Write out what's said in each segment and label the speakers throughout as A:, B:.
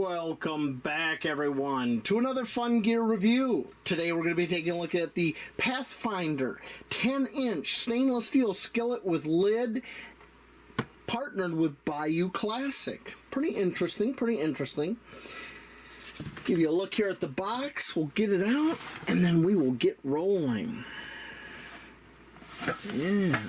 A: Welcome back, everyone, to another fun gear review. Today we're going to be taking a look at the Pathfinder 10-inch stainless steel skillet with lid, partnered with Bayou Classic. Pretty interesting, Give you a look here at the box. We'll get it out, and then we will get rolling. Yeah.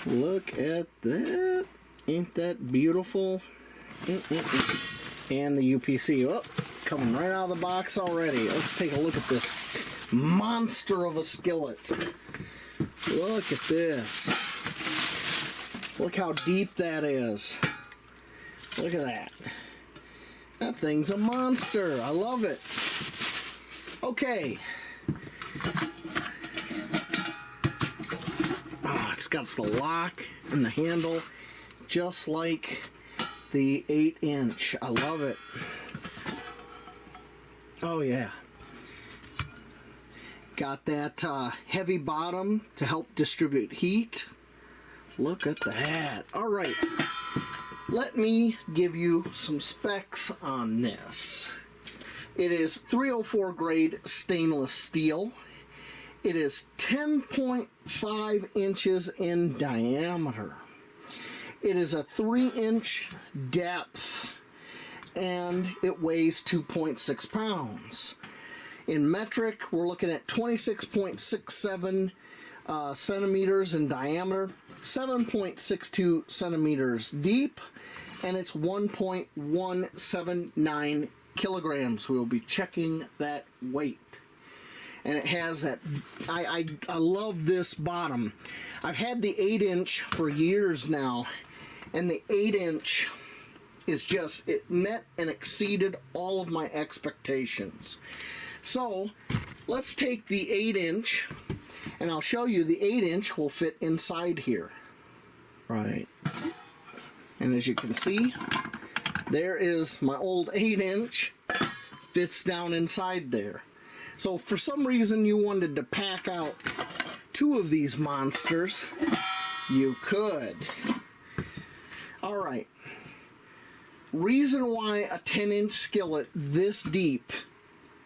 A: Look at that. Ain't that beautiful? And the UPC. Oh, coming right out of the box already. Let's take a look at this monster of a skillet. Look at this. Look how deep that is. Look at that. That thing's a monster. I love it. Okay. It's got the lock and the handle just like the 8-inch. I love it. Oh yeah. Got that heavy bottom to help distribute heat. Look at that. Alright. Let me give you some specs on this. It is 304 grade stainless steel. It is 10.5 inches in diameter. It is a 3-inch depth, and it weighs 2.6 pounds. In metric, we're looking at 26.67 centimeters in diameter, 7.62 centimeters deep, and it's 1.179 kilograms. We will be checking that weight. And it has that, I love this bottom. I've had the 8-inch for years now, and the 8-inch is just, it met and exceeded all of my expectations. So, let's take the 8-inch, and I'll show you the 8-inch will fit inside here. Right. And as you can see, there is my old 8-inch, fits down inside there. So for some reason you wanted to pack out 2 of these monsters, you could. Alright. Reason why a 10-inch skillet this deep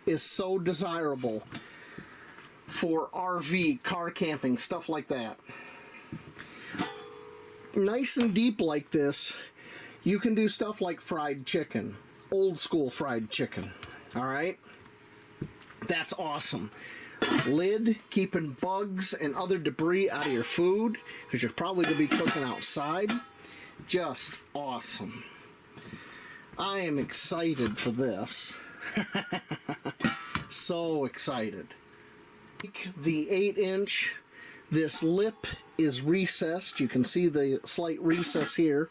A: is so desirable for RV, car camping, stuff like that. Nice and deep like this, you can do stuff like fried chicken. Old school fried chicken. Alright? That's awesome. Lid, keeping bugs and other debris out of your food, because you're probably going to be cooking outside. Just awesome. I am excited for this. So excited. The 8-inch, this lip is recessed. You can see the slight recess here.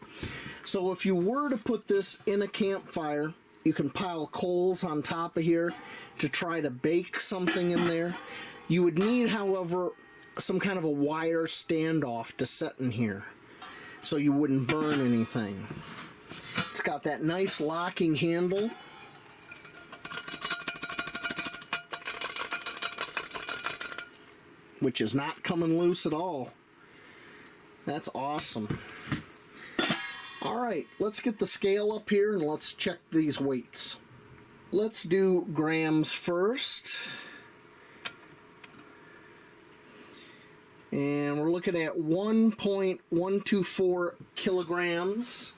A: So if you were to put this in a campfire, you can pile coals on top of here to try to bake something in there. You would need, however, some kind of a wire standoff to set in here so you wouldn't burn anything. It's got that nice locking handle. Which is not coming loose at all. That's awesome. Alright, let's get the scale up here and let's check these weights. Let's do grams first. And we're looking at 1.124 kilograms.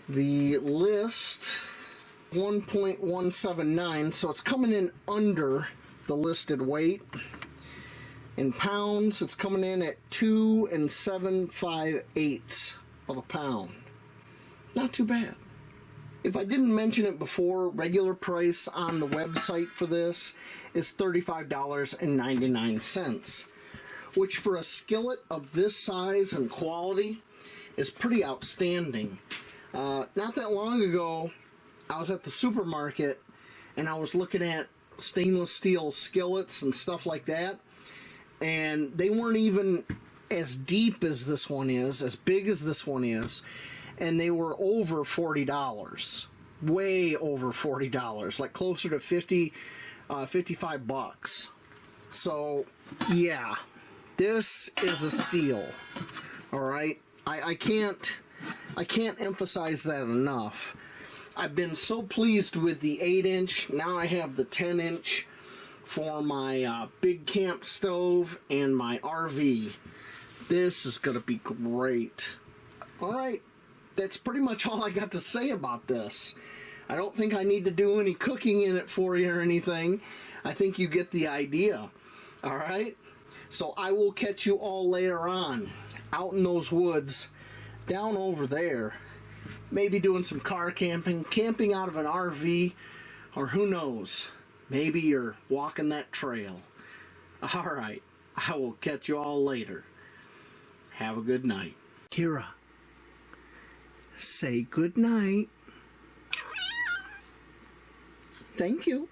A: The list, 1.179, so it's coming in under the listed weight. In pounds, it's coming in at 2 7/5 of a pound. Not too bad. If I didn't mention it before, regular price on the website for this is $35.99, which for a skillet of this size and quality is pretty outstanding. Not that long ago, I was at the supermarket and I was looking at stainless steel skillets and stuff like that, and they weren't even as deep as this one is, as big as this one is, and they were over $40. Way over $40, like closer to 50, $55 bucks. So, yeah, this is a steal. All right, I can't emphasize that enough. I've been so pleased with the 8-inch. Now I have the 10-inch for my big camp stove and my RV. This is going to be great. All right, that's pretty much all I got to say about this. I don't think I need to do any cooking in it for you or anything. I think you get the idea. All right? So I will catch you all later on, out in those woods, down over there. Maybe doing some car camping, camping out of an RV, or who knows, maybe you're walking that trail. All right, I will catch you all later. Have a good night. Kira, say good night. Thank you.